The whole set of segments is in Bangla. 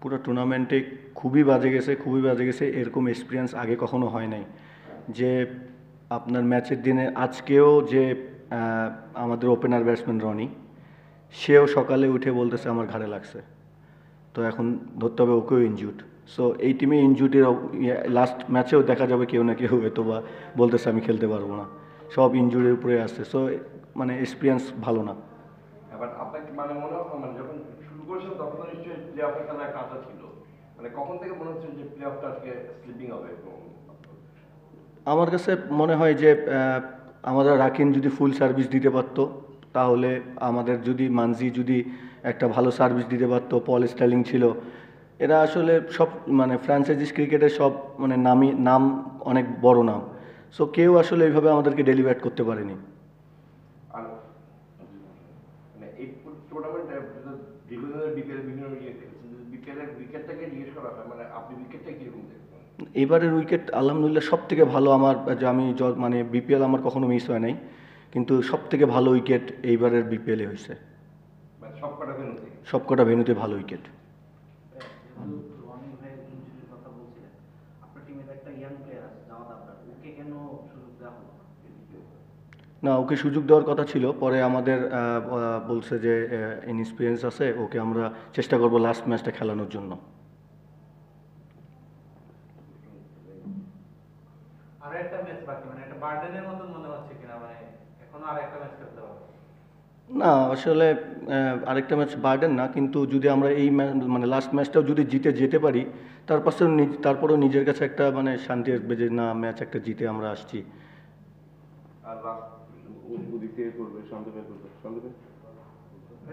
পুরো টুর্নামেন্টে খুবই বাজে গেছে, এরকম এক্সপিরিয়েন্স আগে কখনো হয় নাই। যে আপনার ম্যাচের দিনে আজকেও যে আমাদের ওপেনার ব্যাটসম্যান রনি, সেও সকালে উঠে বলতেছে আমার ঘাড়ে লাগছে, তো এখন ধরতে হবে ওকেও ইনজুড। সো এই টিমে ইনজুরির লাস্ট ম্যাচেও দেখা যাবে কেউ না কেউ হয়তো বা বলতেছে আমি খেলতে পারবো না, সব ইনজুরির উপরে আসছে। সো মানে এক্সপিরিয়েন্স ভালো না। এবার আপনাকে মানে মনে হয় মানে যখন শুরু করেছেন তখন তো নিশ্চয়ই প্লে অফের খেলার একটা আশা ছিল, মানে কখন থেকে মনে হচ্ছে যে প্লে অফটা আজকে স্লিপিং হবে? আমার কাছে মনে হয় যে আমাদের রাকিন যদি ফুল সার্ভিস দিতে পারতো, তাহলে আমাদের যদি মানজি যদি একটা ভালো সার্ভিস দিতে পারতো, পল স্টার্লিং ছিল, এরা আসলে সব মানে ফ্র্যাঞ্চাইজিস ক্রিকেটের সব মানে নাম অনেক বড় নাম। সো কেউ আসলে এইভাবে আমাদেরকে ডেলিভার করতে পারেনি। আর মানে এই টুর্নামেন্টে দীর্ঘদিনের বিপিএল বিভিন্ন বিপিএলের উইকেটটাকে জিজ্ঞেস করা হয়, মানে আপনি উইকেটটা কিরকম দেখবেন? এবারের উইকেট আলহামদুলিল্লাহ সব থেকে ভালো আমার, যে আমি মানে বিপিএল আমার কখনো মিস হয় নাই, কিন্তু সব থেকে ভালো উইকেট এইবারের বিপিএলে হয়েছে। মানে সবকটা ভেন্যুতে ভালো উইকেট। না, ওকে সুযোগ দেওয়ার কথা ছিল, পরে আমাদের বলছে যে ইনএক্সপিরিয়েন্স আছে, ওকে আমরা চেষ্টা করব লাস্ট ম্যাচটা খেলানোর জন্য। না আসলে আরেকটা ম্যাচ বার্ডেন না, কিন্তু যদি আমরা এই মানে লাস্ট ম্যাচটাও যদি জিতে যেতে পারি, তারপরেও নিজের কাছে একটা মানে শান্তি আসবে যে না, ম্যাচ একটা জিতে আমরা আসছি।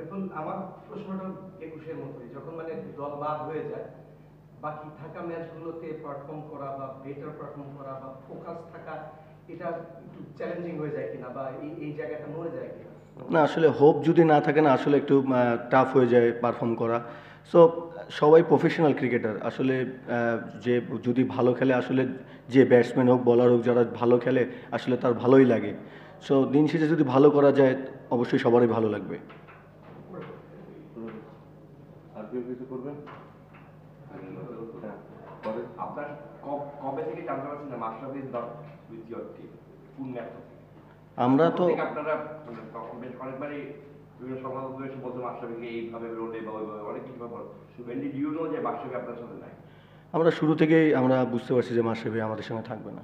এখন আমার প্রশ্নটা 21-এর মতোই, যখন মানে দল বাদ হয়ে যায়, বাকি থাকা ম্যাচগুলোতে পারফর্ম করা বা বেটার পারফর্ম করা বা ফোকাস থাকা, এটা একটু চ্যালেঞ্জিং হয়ে যায় কিনা, বা এই জায়গাটা মরে যায় কিনা? না আসলে হোপ যদি না থাকে না, আসলে একটু টাফ হয়ে যায় পারফর্ম করা। সো সবাই প্রফেশনাল ক্রিকেটার আসলে, যে যদি ভালো খেলে আসলে, যে ব্যাটসম্যান হোক বলার হোক, যারা ভালো খেলে আসলে তার ভালোই লাগে। সো দিন শেষে যদি ভালো করা যায়, অবশ্যই সবারই ভালো লাগবে। আপনার কবে থেকে জানতে পারছেন যে Mashrafe is not with your team? কোন ম্যাচ থেকে আমরা তো আপনারা বেশ অনেকবারই বিভিন্ন সংবাদ এসে বলছে মাশরাফিকে এইভাবে রোলে বা ওইভাবে অনেক কিছু ব্যাপার, when did you know যে মাশরাফি আপনার সাথে নাই? আমরা শুরু থেকেই আমরা বুঝতে পারছি যে মাশরাফি আমাদের সঙ্গে থাকবে না।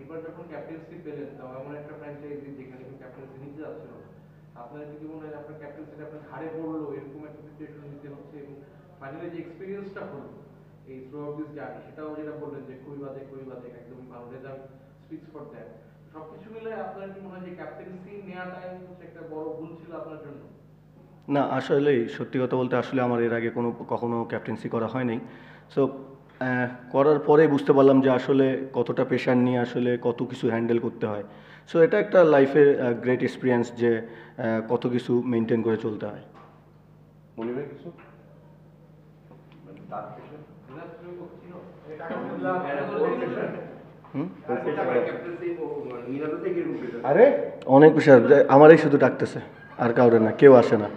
এবার যখন ক্যাপ্টেন্সি পেলেন, তাও এমন একটা ফ্র্যাঞ্চাইজি যেখানে ক্যাপ্টেন্সি নিতে যাচ্ছিল, আপনার কি মনে হয় আপনার ক্যাপ্টেন্সিটা আপনার ঘাড়ে পড়লো, এরকম একটা সিচুয়েশন নিতে হচ্ছে, এবং ফাইনালি যে এক্সপিরিয়েন্সটা হলো এই থ্রু আউট দিস জার্নি, সেটাও যেটা বললেন যে খুবই বাজে একদম ভালো রেজাল্ট স্পিচ ফর দ্যাট, সবকিছু মিলে আপনার কি মনে হয় যে ক্যাপ্টেন্সি নেওয়াটাই হচ্ছে একটা বড় ভুল ছিল আপনার জন্য? না আসলেই সত্যি কথা বলতে, আসলে আমার এর আগে কখনো ক্যাপ্টেন্সি করা হয় নাই। সো করার পরে বুঝতে পারলাম যে আসলে কতটা প্রেশার নিয়ে আসলে কত কিছু হ্যান্ডেল করতে হয়। সো এটা একটা লাইফের গ্রেট এক্সপিরিয়েন্স, যে কত কিছু মেনটেন করে চলতে হয়। অনেক প্রেশার, আমারই শুধু ডাকতেছে, আর কাউরে না, কেউ আসে না।